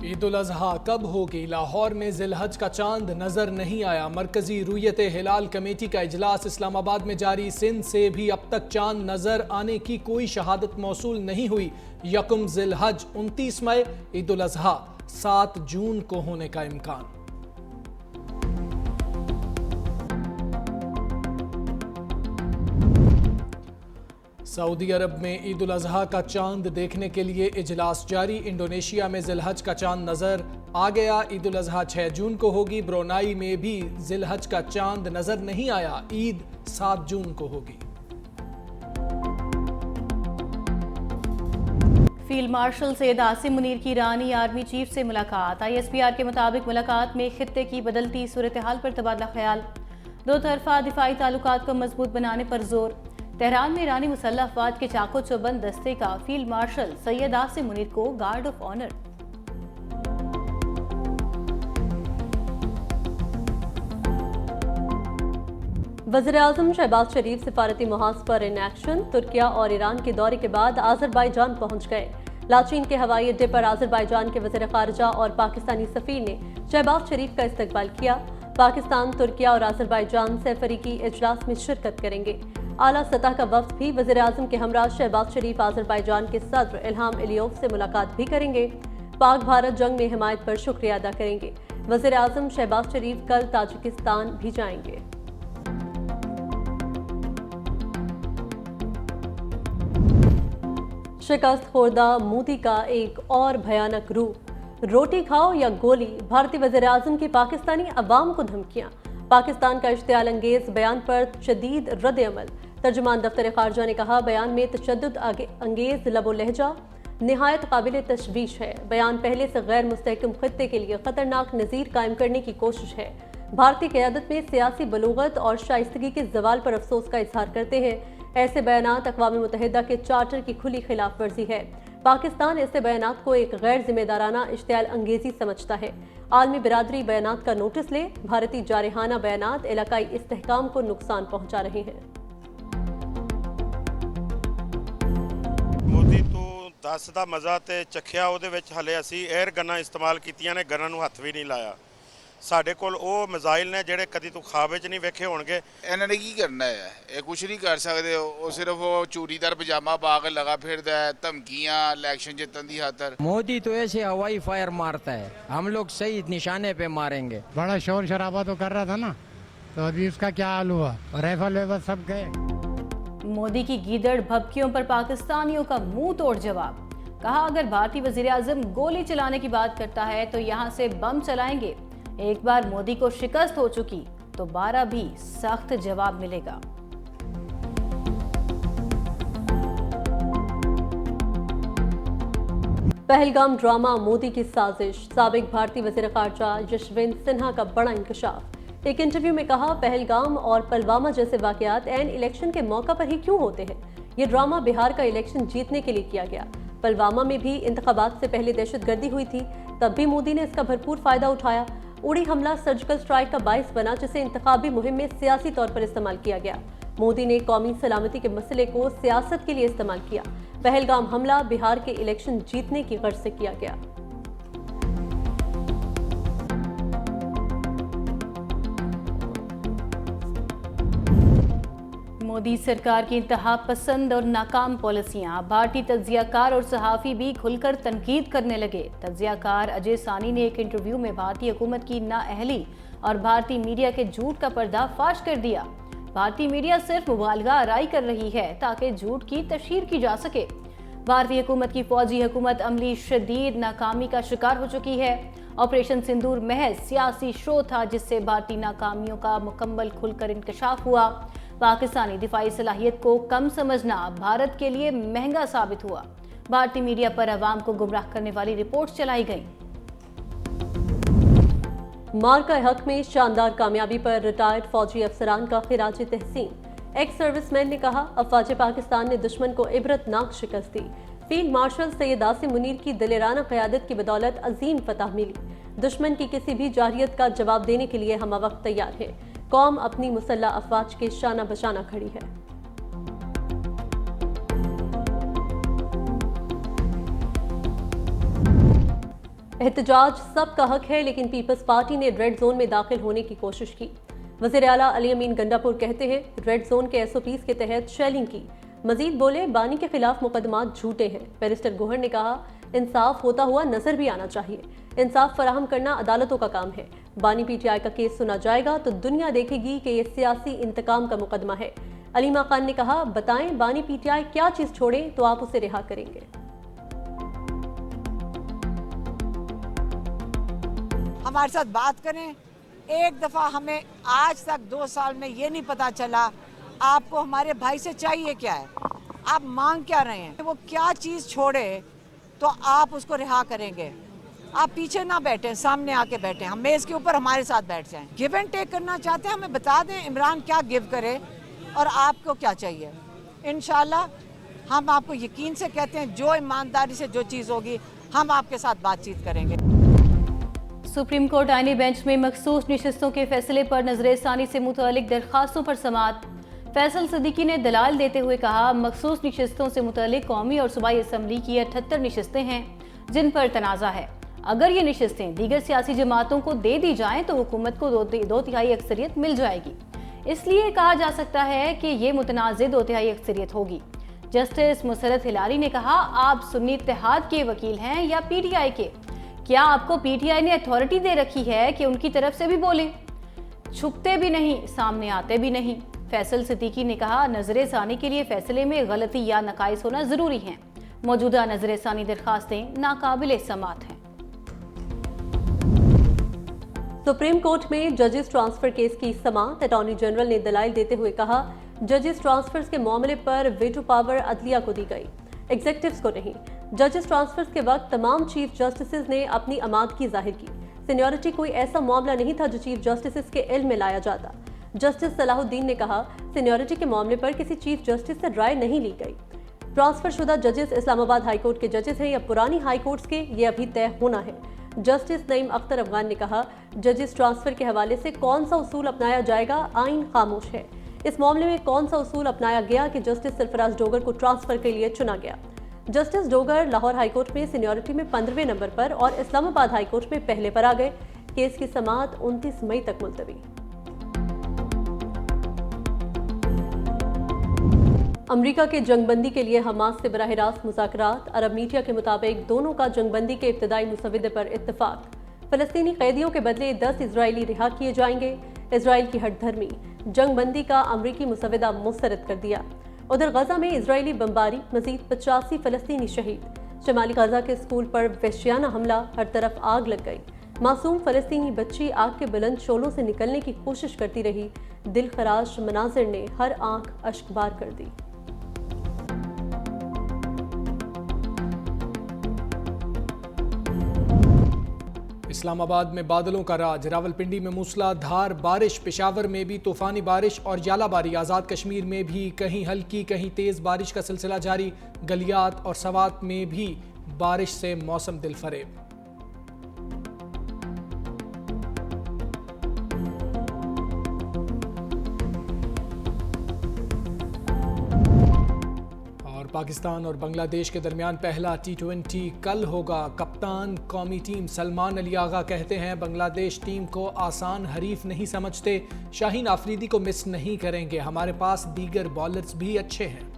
ईद उल अजहा कब होगी? लाहौर में जिलहज का चांद नजर नहीं आया। मरकजी रुयत हिलाल कमेटी का इजलास इस्लामाबाद में जारी। सिंध से भी अब तक चांद नजर आने की कोई शहादत मौसूल नहीं हुई। यकुम जिलहज 29 मई, ईद उल अजहा 7 जून को होने का इम्कान। सऊदी अरब में ईद उल अजहा का चांद देखने के लिए इजलास जारी। इंडोनेशिया में जिलहज का चांद नजर आ गया। ईद उल अजहा 6 जून को होगी। ब्रुनाई में भी जिलहज का चांद नजर नहीं आया। ईद 7 जून को होगी। फील्ड मार्शल सैयद आसिम मुनीर की ईरानी आर्मी चीफ से मुलाकात। ISPR के मुताबिक मुलाकात में खित्ते की बदलती सूरत हाल पर तबादला ख्याल। दो तरफा दिफाई ताल्लुकात को मजबूत बनाने पर जोर। तेहरान में ईरानी मुसल्लह अफवाज के चाको चौबंद दस्ते का फील्ड मार्शल सैयद आसिम मुनीर को गार्ड ऑफ ऑनर। वज़ीर-ए-आज़म शहबाज शरीफ सिफारती मुहाज पर इन एक्शन। तुर्किया और ईरान के दौरे के बाद आज़रबाईजान पहुंच गए। लाचीन के हवाई अड्डे पर आज़रबाईजान के वज़ीर ख़ारिजा और पाकिस्तानी सफ़ीर ने शहबाज शरीफ का इस्तकबाल किया। पाकिस्तान, तुर्किया और आज़रबाईजान सहफ़रीकी इजलास में शिरकत करेंगे। आला सतह का वफ्द भी वज़ीर-ए-आज़म के हमरा शहबाज शरीफ आज़रबाईजान के सदर इल्हाम अलियोव से मुलाकात भी करेंगे। पाक भारत जंग में हिमायत पर शुक्रिया अदा करेंगे। वज़ीर-ए-आज़म शहबाज शरीफ कल ताजिकिस्तान भी जाएंगे। शिकस्त खोर्दा मोदी का एक और भयानक रूप। रोटी खाओ या गोली, भारतीय वज़ीर-ए-आज़म की पाकिस्तानी अवाम को धमकियां। पाकिस्तान का इश्तियाल अंगेज बयान पर शदीद रद्द-ए-अमल। तर्जुमान दफ्तर खारजा ने कहा, बयान में तशद्दुद अंगेज लबो लहजा निहायत काबिल तशवीश है। बयान पहले से गैर मुस्तहकम खित्ते के लिए खतरनाक नज़ीर कायम करने की कोशिश है। भारतीय क़यादत में सियासी बलूगत और शाइस्तगी के जवाल पर अफसोस का इजहार करते हैं। ऐसे बयानात अक़वाम मुत्तहिदा के चार्टर की खुली खिलाफ वर्जी है। पाकिस्तान ऐसे बयानात को एक गैर जिम्मेदाराना इश्तियाल अंगेजी समझता है। आलमी बिरादरी बयानात का नोटिस ले। भारतीय जारहाना बयानात इलाकाई इस्तेहकाम को नुकसान पहुंचा रहे हैं। मोदी तो 10 ਦਾ ਮਜ਼ਾ ਤੇ ਚੱਖਿਆ। ਉਹਦੇ ਵਿੱਚ ਹਲੇ ਅਸੀਂ 에ਅਰ ਗਨਾਂ ਇਸਤੇਮਾਲ ਕੀਤੀਆਂ ਨੇ, ਗਨਾਂ ਨੂੰ ਹੱਥ ਵੀ ਨਹੀਂ ਲਾਇਆ। ਸਾਡੇ ਕੋਲ ਉਹ ਮਿਜ਼ਾਈਲ ਨੇ ਜਿਹੜੇ ਕਦੀ ਤੂੰ ਖਾਬ ਵਿੱਚ ਨਹੀਂ ਵੇਖੇ ਹੋਣਗੇ। ਇਹਨਾਂ ਨੇ ਕੀ ਕਰਨਾ ਹੈ? ਇਹ ਕੁਝ ਨਹੀਂ ਕਰ ਸਕਦੇ। ਉਹ ਸਿਰਫ ਉਹ ਚੂੜੀਦਾਰ ਪਜਾਮਾ ਪਾ ਕੇ ਲਗਾ ਫਿਰਦਾ है, ਧਮਕੀਆਂ इलेक्शन जितने की खातर। मोदी तो ऐसे हवाई फायर मारता है, हम लोग सही निशाने पे मारेंगे। बड़ा शोर शराबा तो कर रहा था ना, तो अभी उसका क्या हाल हुआ? राइफल वेफल सब गए। मोदी की गीदड़ भभकियों पर पाकिस्तानियों का मुंह तोड़ जवाब। कहा, अगर भारतीय वज़ीर-ए-आज़म गोली चलाने की बात करता है तो यहाँ से बम चलाएंगे। एक बार मोदी को शिकस्त हो चुकी तो 12 भी सख्त जवाब मिलेगा। पहलगाम ड्रामा मोदी की साजिश। साबिक भारतीय वज़ीर ख़ारजा यशवंत सिन्हा का बड़ा इंकशाफ। एक इंटरव्यू में कहा, पहलगाम और पुलवामा जैसे वाक़यात एन इलेक्शन के मौका पर ही क्यों होते हैं? ये ड्रामा बिहार का इलेक्शन जीतने के लिए किया गया। पुलवामा में भी इंतखाबात से पहले दहशतगर्दी हुई थी, तब भी मोदी ने इसका भरपूर फायदा उठाया। उड़ी हमला सर्जिकल स्ट्राइक का बाइस बना, जिसे इंतखाबी मुहिम में सियासी तौर पर इस्तेमाल किया गया। मोदी ने कौमी सलामती के मसले को सियासत के लिए इस्तेमाल किया। पहलगाम हमला बिहार के इलेक्शन जीतने की गर्ज से किया गया। मोदी सरकार की इंतहा पसंद और नाकाम पॉलिसियां। भारतीय तज्जियाकार और सहाफ़ी भी खुलकर तनकीद करने लगे। तज्जियाकार अजय सानी ने एक इंटरव्यू में भारतीय हुकूमत की नाअहली और भारतीय मीडिया के झूठ का पर्दाफाश कर दिया। भारतीय मीडिया सिर्फ मुबालगा आराई कर रही है ताकि झूठ की तशहीर की जा सके। भारतीय हुकूमत की फौजी हुकूमत अमली शदीद नाकामी का शिकार हो चुकी है। ऑपरेशन सिंदूर महज सियासी शो था, जिससे भारतीय नाकामियों का मुकम्मल खुलकर इंकशाफ हुआ। पाकिस्तानी दिफाई सलाहियत को कम समझना भारत के लिए महंगा साबित हुआ। भारतीय मीडिया पर अवाम को गुमराह करने वाली रिपोर्ट्स चलाई गईं। मार्का हक में शानदार कामयाबी पर रिटायर्ड फौजी अफसरान का खिराज तहसीन। एक्स सर्विसमैन ने कहा, अफवाज पाकिस्तान ने दुश्मन को इबरतनाक शिकस्त दी। फील्ड मार्शल सैयद आसिम मुनीर की दिलेराना क़यादत की बदौलत अजीम फतह मिली। दुश्मन की किसी भी जारहियत का जवाब देने के लिए हम वक्त तैयार है। कौम अपनी मुसल्लह अफवाज के शाना बशाना खड़ी है। एहतजाज सबका हक है, लेकिन पीपल्स पार्टी ने रेड जोन में दाखिल होने की कोशिश की। वज़ीर आला अली अमीन गंडापुर कहते हैं रेड जोन के SOPs के तहत शेलिंग की। मजीद बोले बानी के खिलाफ मुकदमात झूठे हैं। बैरिस्टर गोहर ने कहा इंसाफ होता हुआ नजर भी आना चाहिए। इंसाफ फराहम करना अदालतों का काम है। बानी PTI का केस सुना जाएगा तो दुनिया देखेगी कि ये सियासी इंतकाम का मुकदमा है। अलीमा खान ने कहा बताएं बानी PTI क्या चीज छोड़े तो आप उसे रिहा करेंगे। हमारे साथ बात करें। एक दफ़ा हमें आज तक 2 साल में ये नहीं पता चला आपको हमारे भाई से चाहिए क्या है, आप मांग क्या रहे हैं, वो क्या चीज़ छोड़े तो आप उसको रिहा करेंगे। आप पीछे ना बैठे, सामने आके बैठे, हम मेज़ के ऊपर हमारे साथ बैठ जाएं। गिव एंड टेक करना चाहते हैं, हमें बता दें इमरान क्या गिव करे और आपको क्या चाहिए। इंशाल्लाह हम आपको यकीन से कहते हैं जो ईमानदारी से जो चीज़ होगी हम आपके साथ बातचीत करेंगे। सुप्रीम कोर्ट आईनी बेंच में मखसूस नशिस्तों के फैसले पर नजरसानी से मुतालिक दरखास्तों पर समाअत। फैसल सिद्दीकी ने दलाल देते हुए कहा मखसूस नशिस्तों से मुतालिक कौमी और सूबाई असम्बली की 78 नशिस्तें हैं जिन पर तनाज़ा है। अगर ये नशिस्तें दीगर सियासी जमातों को दे दी जाएं तो हुकूमत को 2/3 अक्सरियत मिल जाएगी। इसलिए कहा जा सकता है कि ये मुतनाज़ 2/3 अक्सरियत होगी। जस्टिस मुसरत हिलारी ने कहा आप सुन्नी इत्तेहाद के वकील हैं या PTI के, क्या आपको PTI ने अथॉरिटी दे रखी है कि उनकी तरफ से भी बोले? छुपते भी नहीं, सामने आते भी नहीं। फैसल सिद्दीकी ने कहा नजरसानी के लिए फैसले में गलती या नकाइस होना जरूरी है। मौजूदा नजरसानी दरखास्तें नाकाबिले समात हैं। सुप्रीम कोर्ट में जजेस ट्रांसफर केस की समाअत। अटॉर्नी जनरल ने दलाइल देते हुए कहा जजेस ट्रांसफर्स के मामले पर वेटो पावर अदलिया को दी गई, एग्जीक्यूटिव्स को नहीं। जजेस ट्रांसफर्स के वक्त तमाम चीफ जस्टिस ने अपनी आमादगी जाहिर की। सीनियरिटी कोई ऐसा मामला नहीं था जो चीफ जस्टिस के इल्म में लाया जाता। जस्टिस सलाहुद्दीन ने कहा सीनियरिटी के मामले पर किसी चीफ जस्टिस से राय नहीं ली गई। ट्रांसफर शुदा जजेस इस्लामाबाद हाई कोर्ट के जजेस हैं या पुरानी हाई कोर्ट्स के, ये अभी तय होना है। जस्टिस नईम अख्तर अफगान ने कहा जजेस ट्रांसफर के हवाले से कौन सा उसूल अपनाया जाएगा, आइन खामोश है। इस मामले में कौन सा उसूल अपनाया गया कि जस्टिस सरफराज डोगर को ट्रांसफर के लिए चुना गया। जस्टिस डोगर लाहौर हाईकोर्ट में सीनियरिटी में 15वें नंबर पर और इस्लामाबाद हाईकोर्ट में पहले पर आ गए। केस की समाअत 29 मई तक मुलतवी। अमेरिका के जंगबंदी के लिए हमास से बराह रास्त मुज़ाकरात। अरब मीडिया के मुताबिक दोनों का जंगबंदी के इब्तदाई मुसविदे पर इत्तफाक। फलस्तीनी कैदियों के बदले 10 इजरायली रिहा किए जाएंगे। इजराइल की हठधर्मी, जंगबंदी का अमरीकी मुसविदा मुस्तरद कर दिया। उधर गजा में इजरायली बमबारी, मजीद 85 फलस्तीनी शहीद। शमाली गजा के स्कूल पर वहशियाना हमला, हर तरफ आग लग गई। मासूम फलस्तीनी बच्ची आग के बुलंद शोलों से निकलने की कोशिश करती रही। दिल खराश मनाजिर ने हर आंख अश्कबार कर दी। इस्लामाबाद में बादलों का राज, रावलपिंडी में मूसलाधार बारिश, पेशावर में भी तूफानी बारिश और जालाबारी। आज़ाद कश्मीर में भी कहीं हल्की कहीं तेज़ बारिश का सिलसिला जारी। गलियात और सवात में भी बारिश से मौसम दिलफरेब। पाकिस्तान और बांग्लादेश के दरमियान पहला T20 कल होगा। कप्तान कौमी टीम सलमान अली आगा कहते हैं बांग्लादेश टीम को आसान हरीफ नहीं समझते। शाहीन आफरीदी को मिस नहीं करेंगे, हमारे पास दीगर बॉलर्स भी अच्छे हैं।